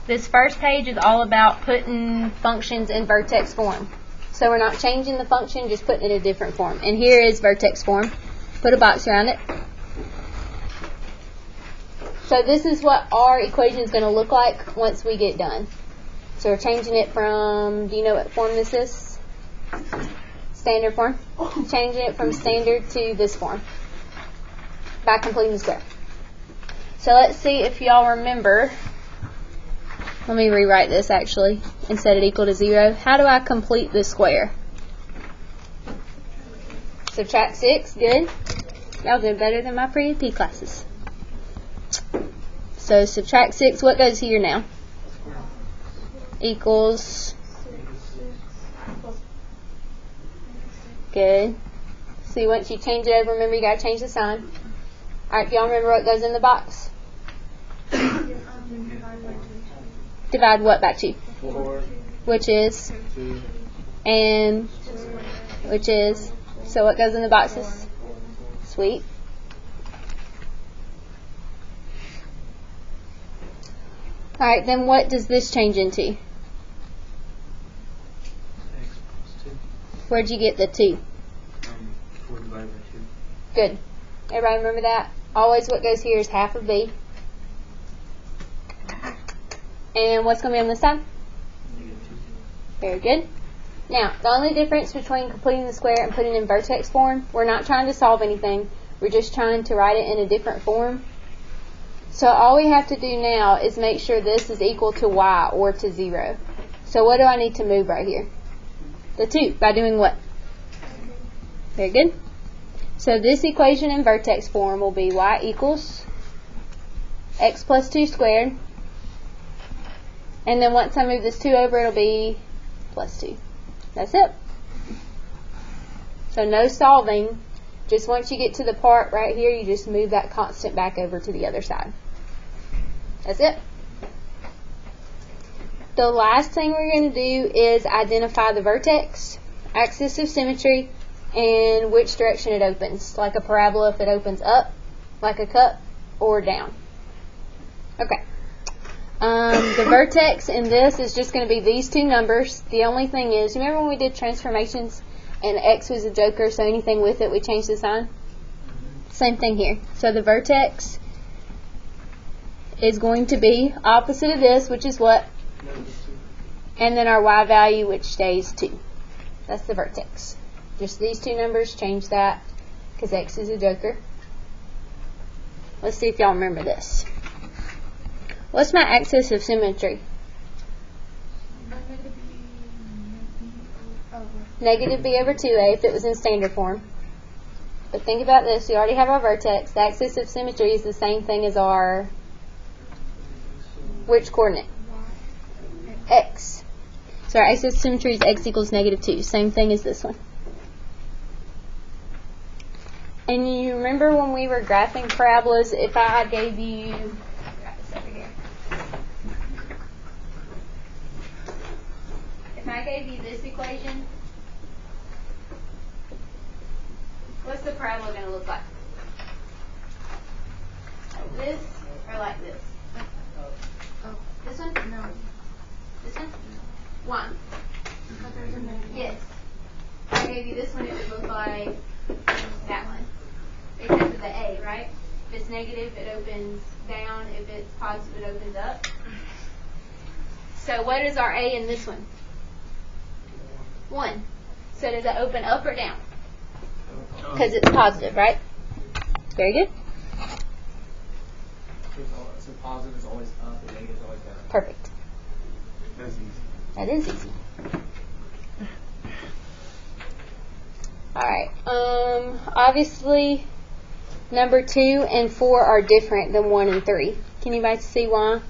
This first page is all about putting functions in vertex form. So we're not changing the function, just putting it in a different form. And here is vertex form. Put a box around it. So this is what our equation is going to look like once we get done. So we're changing it from, do you know what form this is? Standard form. Changing it from standard to this form by completing the square. So let's see if y'all remember. Let me rewrite this actually and set it equal to 0. How do I complete the square? Subtract 6. Good. Y'all doing better than my pre-AP classes. So subtract 6. What goes here now? Equals. Good. See, once you change it over, remember you got to change the sign. Alright, if y'all remember what goes in the box? Divide what by 2? 4. Which is? 2. And? Which is? So what goes in the boxes? Sweet. Alright, then what does this change into? X plus 2. Where'd you get the 2? 4 divided by 2. Good. Everybody remember that? Always what goes here is half of b. And what's going to be on this side? Negative 2. Very good. Now, the only difference between completing the square and putting it in vertex form, we're not trying to solve anything. We're just trying to write it in a different form. So all we have to do now is make sure this is equal to y or to 0. So what do I need to move right here? The 2. By doing what? Very good. So this equation in vertex form will be y equals x plus 2 squared. And then once I move this 2 over, it'll be plus 2. That's it. So no solving. Just once you get to the part right here, you just move that constant back over to the other side. That's it. The last thing we're going to do is identify the vertex, axis of symmetry, and which direction it opens. Like a parabola, if it opens up, like a cup, or down. Okay. The vertex in this is just going to be these two numbers. The only thing is, remember when we did transformations and x was a joker, so anything with it we changed the sign? Same thing here. So the vertex is going to be opposite of this, which is what? And then our y value, which stays 2. That's the vertex. Just these two numbers, change that because x is a joker. Let's see if y'all remember this. What's my axis of symmetry? Negative b over 2a if it was in standard form. But think about this. We already have our vertex. The axis of symmetry is the same thing as our which coordinate? X. So our axis of symmetry is x equals negative 2. Same thing as this one. And you remember when we were graphing parabolas, if I gave you... If I gave you this equation, what's the parabola going to look like? Like this or like this? This one? No. This one? One. Yes. If I gave you this one, it would look like that one. Except for the A, right? If it's negative, it opens down. If it's positive, it opens up. So what is our A in this one? 1. So does it open up or down? Because it's positive, right? Very good. So positive is always up and negative is always down. Perfect. That's easy. That is easy. Alright. Obviously, number 2 and 4 are different than 1 and 3. Can you guys see why?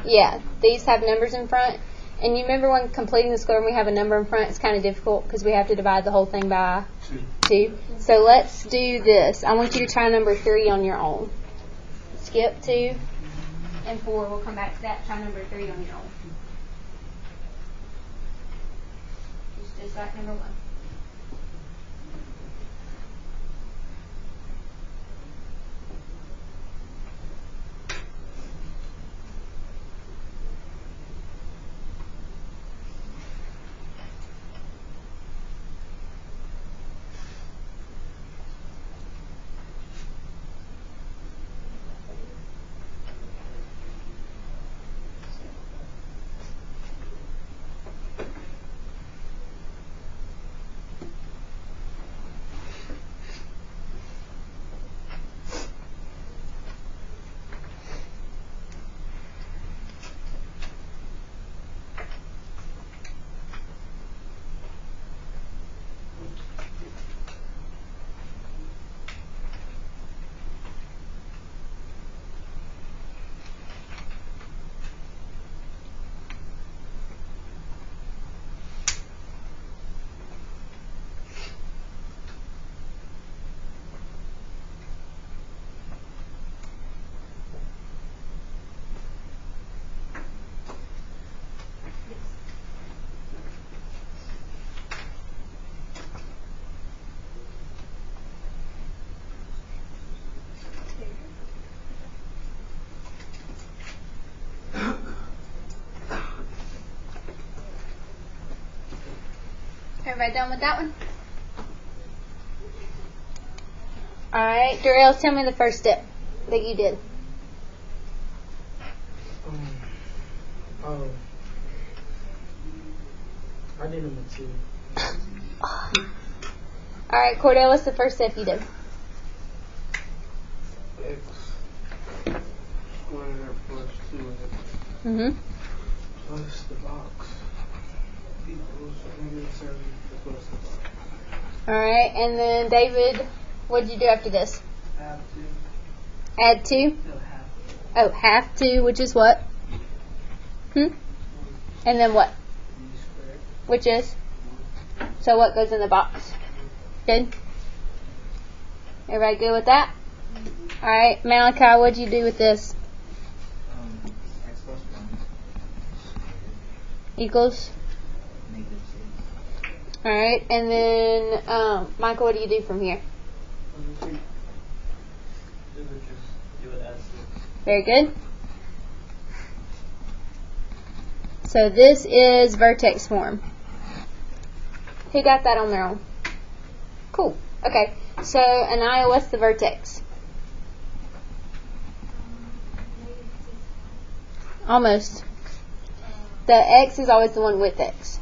Yeah, these have numbers in front. And you remember when completing the square, when we have a number in front, it's kind of difficult because we have to divide the whole thing by 2. So let's do this. I want you to try number 3 on your own. Skip 2 and 4. We'll come back to that. Try number 3 on your own. Just like number 1. Everybody done with that one? Alright, Darrell, tell me the first step that you did. I did number 2. Alright, Cordell, what's the first step you did? X squared plus 2x Mm-hmm. plus the box equals -7 plus the box. Alright, and then David, what did you do after this? Have to. Add 2? No, have Oh, half 2, which is what? And then what? B squared. Which is? So what goes in the box? Good? Everybody good with that? Alright, Malachi, what'd you do with this? X plus 1 Equals? -6. Alright, and then, Michael, what do you do from here? Do it as 6. Very good. So this is vertex form. Who got that on their own? Cool. Okay. So, Anaya, what's the vertex? Almost. The x is always the one with x.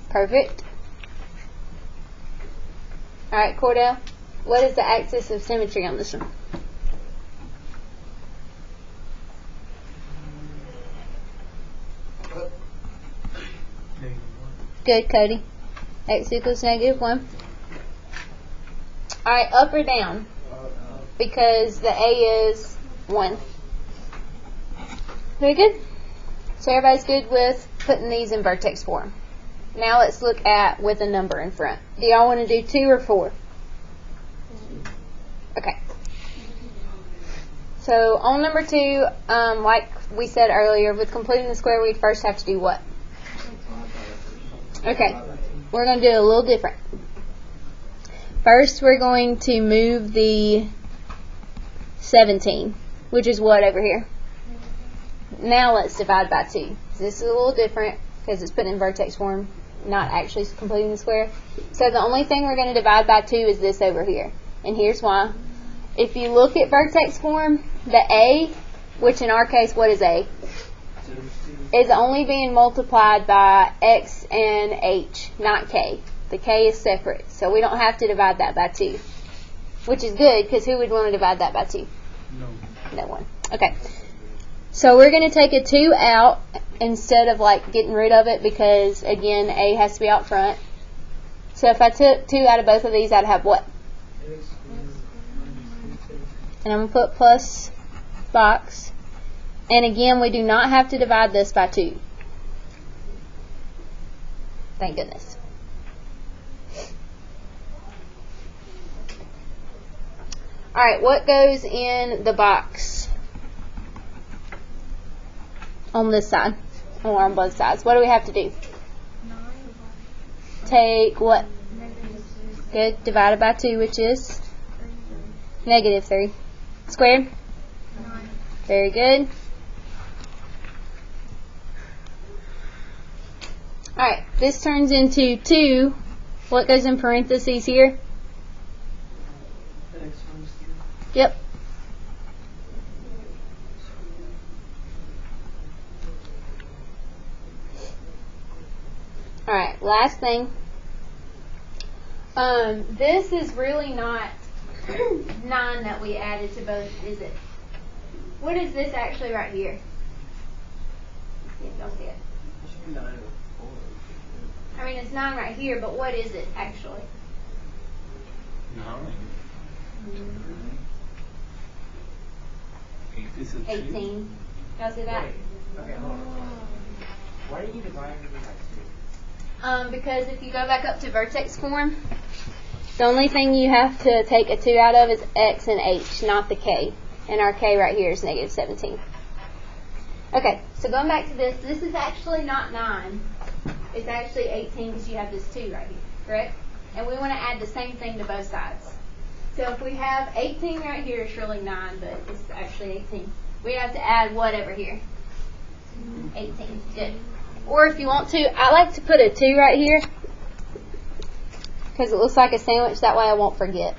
Perfect. Alright, Cordell, what is the axis of symmetry on this one? Good, Cody. X equals -1. Alright, up or down? Because the A is 1. Very good. So everybody's good with putting these in vertex form. Now let's look at with a number in front. Do y'all want to do 2 or 4? Okay. So on number 2, like we said earlier, with completing the square, we first have to do what? Okay. We're going to do it a little different. First, we're going to move the 17, which is what over here? Now let's divide by 2. This is a little different because it's put in vertex form, not actually completing the square. So the only thing we're going to divide by 2 is this over here. And here's why. If you look at vertex form, the A, which in our case, what is A? Is only being multiplied by X and H, not K. The K is separate, so we don't have to divide that by 2. Which is good, because who would want to divide that by 2? No one. Okay. So we're going to take a 2 out instead of like getting rid of it because, again, A has to be out front. So if I took 2 out of both of these, I'd have what? And I'm going to put plus box. And again, we do not have to divide this by 2. Thank goodness. Alright, what goes in the box on this side? Or on both sides? What do we have to do? Take what? Good. Divided by 2, which is? -3. Squared? Very good. Alright, this turns into 2. What goes in parentheses here? Yep. Alright, last thing. This is really not 9 that we added to both, is it? What is this actually right here? See if y'all see it. I mean, it's 9 right here, but what is it actually? 18. Y'all see that? Okay, hold on. Why do you divide everything by 2? Because if you go back up to vertex form, the only thing you have to take a 2 out of is X and H, not the K. And our K right here is -17. Okay, so going back to this is actually not 9. It's actually 18 because you have this 2 right here, correct? And we want to add the same thing to both sides. So if we have 18 right here, it's really 9, but it's actually 18. We have to add what over here? 18. Good. Or if you want to, I like to put a 2 right here because it looks like a sandwich. That way I won't forget.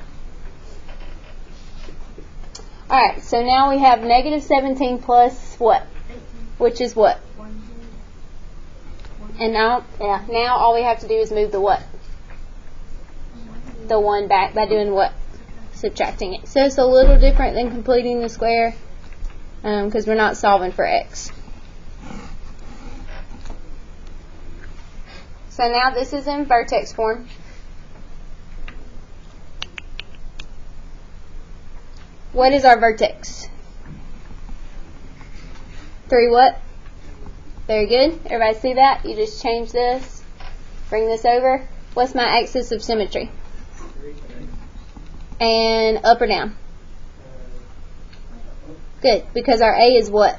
Alright, so now we have negative 17 plus what? Which is what? And now all we have to do is move the what? The 1 back by doing what? Subtracting it. So it's a little different than completing the square because we're not solving for x. So now this is in vertex form. What is our vertex? 3 what? Very good. Everybody see that? You just change this. Bring this over. What's my axis of symmetry? And up or down? Good, because our A is what?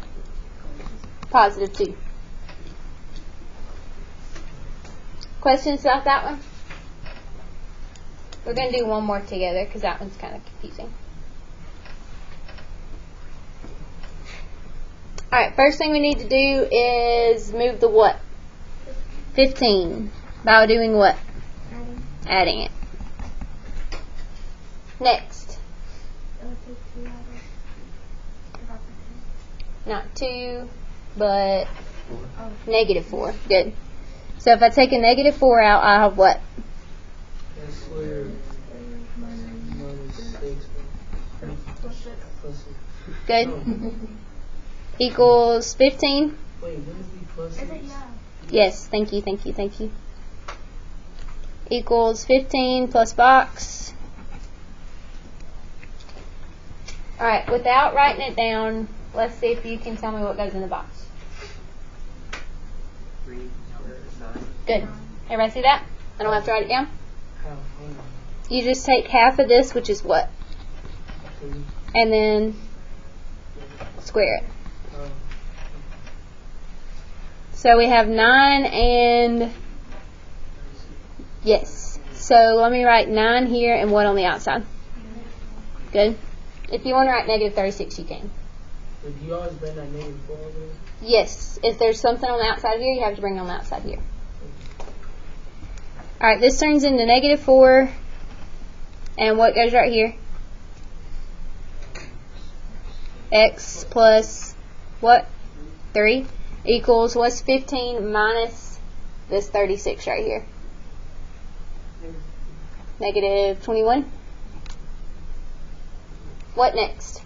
Positive 2. Questions about that one? We're going to do one more together because that one's kind of confusing. Alright, first thing we need to do is move the what? 15. By doing what? Adding it. Next. Not 2, but negative 4. Good. So if I take a negative 4 out, I have what? Good. Equals 15. Wait, wouldn't it be plus 6? Yes, thank you. Equals 15 plus box. Alright, without writing it down, let's see if you can tell me what goes in the box. 3 squared is 9. Good. Everybody see that? I don't have to write it down. How? You just take half of this, which is what? 2. And then square it. So we have 9 and yes. So let me write 9 here and what on the outside? Good. If you want to write negative 36, you can. But you always bring that negative 4 over there? Yes. If there's something on the outside here, you have to bring it on the outside here. Alright, this turns into negative 4. And what goes right here? X plus what? 3 equals what's 15 minus this 36 right here? Negative 21. What next?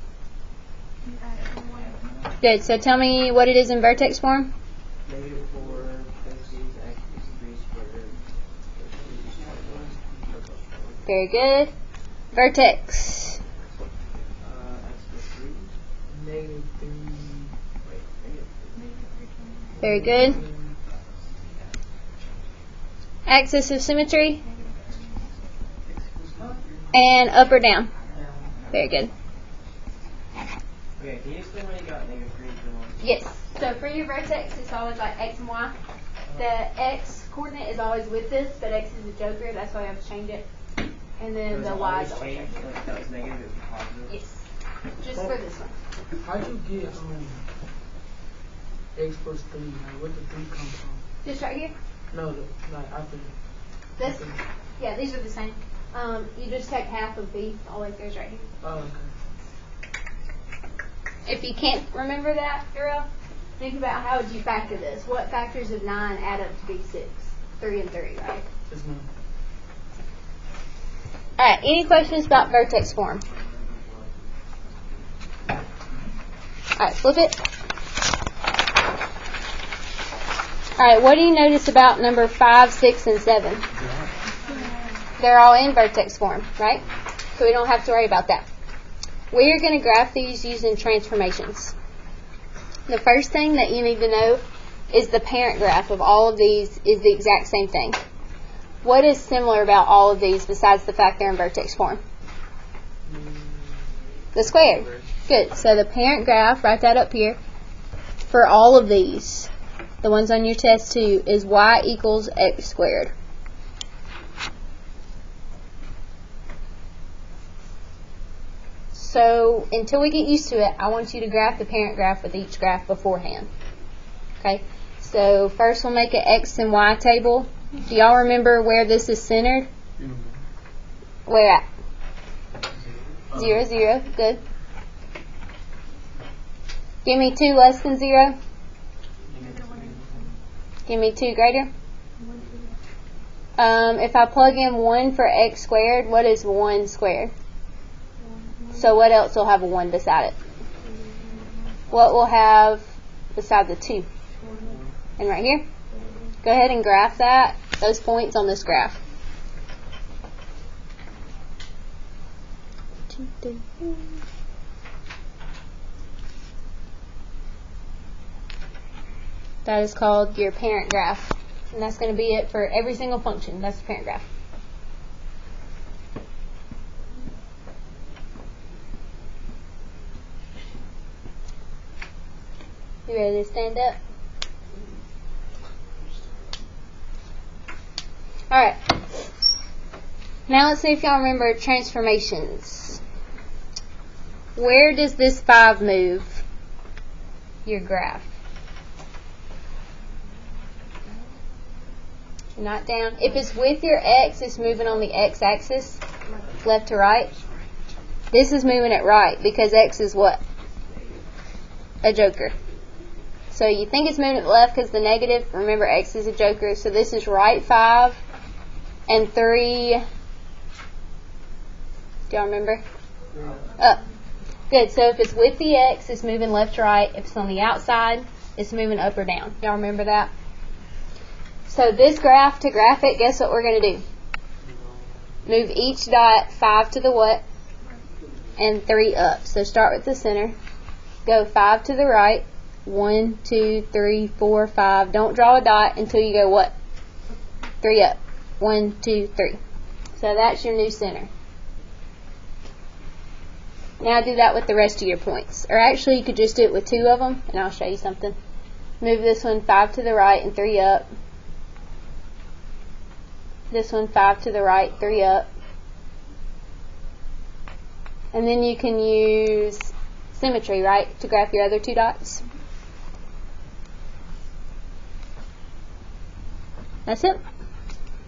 Good. So tell me what it is in vertex form. Negative 4 parentheses x is 3 squared. Very good. Vertex. X is 3. Negative 3. Wait, negative 3. Very good. Axis of symmetry. And up or down. Very good. Okay, can you explain why you got negative 3 for 1? Yes. So for your vertex, it's always like x and y. The x coordinate is always with this, but x is a joker. That's why I have to change it. And then the y is always right here. That was negative, it was positive. Yes. Just for this one. How'd you get x plus 3? Like, what did 3 come from? Just right here. No, like after This. Yeah, these are the same. You just take half of b. Always goes right here. Oh, okay. If you can't remember that, Darrell, think about how would you factor this. What factors of 9 add up to be 6? 3 and 3, right? Yes, ma'am. Alright, any questions about vertex form? Alright, flip it. Alright, what do you notice about number 5, 6, and 7? They're all in vertex form, right? So we don't have to worry about that. We are going to graph these using transformations. The first thing that you need to know is the parent graph of all of these is the exact same thing. What is similar about all of these besides the fact they're in vertex form? The squared. Good. So the parent graph, write that up here, for all of these, the ones on your test too, is y equals x squared. So until we get used to it, I want you to graph the parent graph with each graph beforehand. Okay? So first we'll make an X and Y table. Do y'all remember where this is centered? Where at? 0, 0. Good. Give me 2 less than 0. Give me 2 greater. If I plug in 1 for x squared, what is 1 squared? So what else will have a 1 beside it? What will have beside the 2? And right here? Go ahead and graph that, those points on this graph. 2, 3, 4. That is called your parent graph. And that's going to be it for every single function. That's the parent graph. You ready to stand up? Alright. Now let's see if y'all remember transformations. Where does this 5 move your graph? Not down. If it's with your x, it's moving on the x-axis, left to right. This is moving it right because x is what? A joker. So you think it's moving it left because the negative. Remember, x is a joker. So this is right 5 and 3. Do y'all remember? Up. Good. So if it's with the x, it's moving left to right. If it's on the outside, it's moving up or down. Y'all remember that? So this graph, to graph it, guess what we're going to do? Move each dot 5 to the what? And 3 up. So start with the center. Go 5 to the right. 1, 2, 3, 4, 5. Don't draw a dot until you go what? 3 up. 1, 2, 3. So that's your new center. Now do that with the rest of your points. Or actually, you could just do it with 2 of them, and I'll show you something. Move this one 5 to the right and 3 up. This one 5 to the right, 3 up. And then you can use symmetry, right, to graph your other 2 dots. That's it.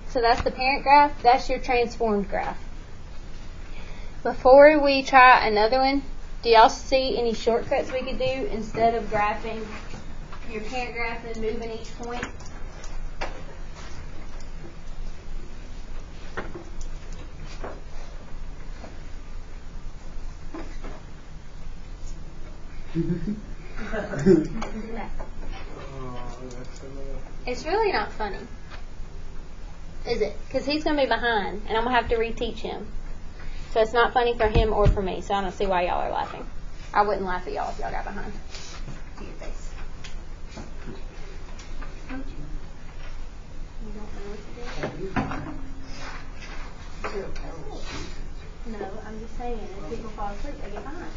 So that's the parent graph. That's your transformed graph. Before we try another one, do y'all see any shortcuts we could do instead of graphing your parent graph and moving each point? It's really not funny, is it? Because he's going to be behind, and I'm going to have to reteach him. So it's not funny for him or for me, so I don't see why y'all are laughing. I wouldn't laugh at y'all if y'all got behind. To your face. You don't know what to do? No, I'm just saying, if people fall asleep, they get behind.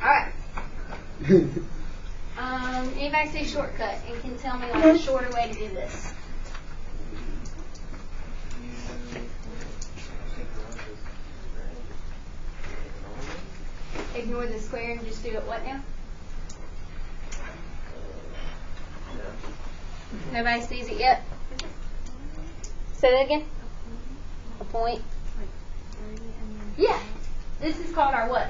Alright. Anybody see shortcut and can tell me like a shorter way to do this? Ignore the square and just do it what now? Nobody sees it yet? Say that again. A point. Yeah. This is called our what?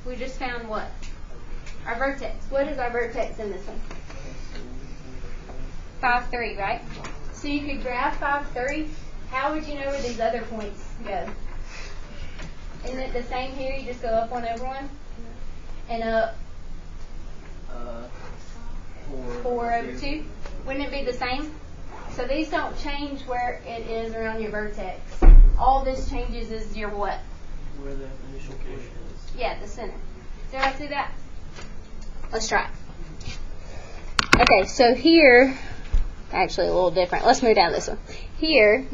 We just found what? Our vertex. What is our vertex in this one? 5, 3, right? So you could graph 5, 3. How would you know where these other points go? Isn't it the same here? You just go up 1 over 1 and up 4 over 2. Wouldn't it be the same? So these don't change where it is around your vertex. All this changes is your what? Where the initial point is. Yeah, the center. Did I see that? Let's try it. Okay, so here, actually a little different. Let's move down this one. Here,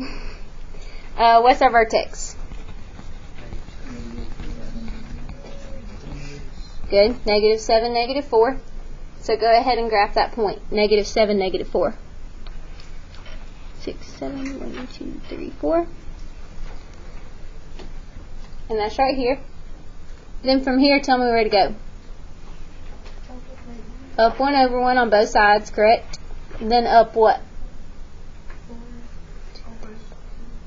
what's our vertex? Good. -7, -4. So go ahead and graph that point. -7, -4. 6, 7, 1, 2, 3, 4. And that's right here. Then from here, tell me where to go. Up 1 over 1 on both sides, correct? And then up what?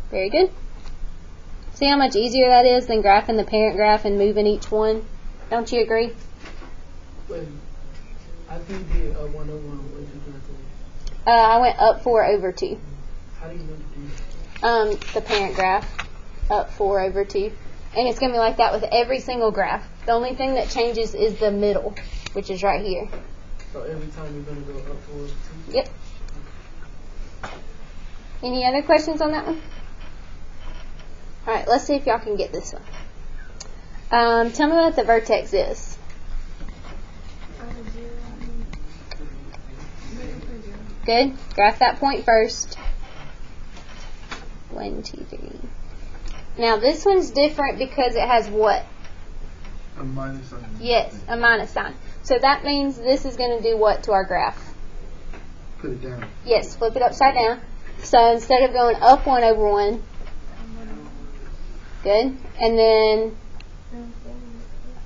Very good. See how much easier that is than graphing the parent graph and moving each one? Don't you agree? Wait, I think you did 1 over 1. What did you do? I went up 4 over 2. How do you know to do that? The parent graph, up 4 over 2. And it's going to be like that with every single graph. The only thing that changes is the middle, which is right here. So every time you're going to go up 4 over 2? Yep. Any other questions on that one? Alright, let's see if y'all can get this one. Tell me what the vertex is. Good. Graph that point first. 1, 2, 3. Now this one's different because it has what? A minus sign. Yes, a minus sign. So that means this is going to do what to our graph? Put it down. Yes, flip it upside down. So instead of going up 1 over 1, good, and then,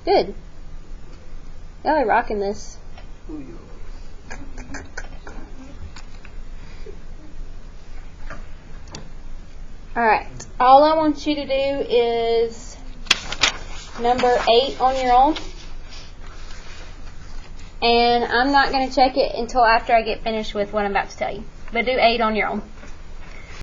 good. Y'all are rocking this. Alright, all I want you to do is number 8 on your own. And I'm not going to check it until after I get finished with what I'm about to tell you. But do 8 on your own.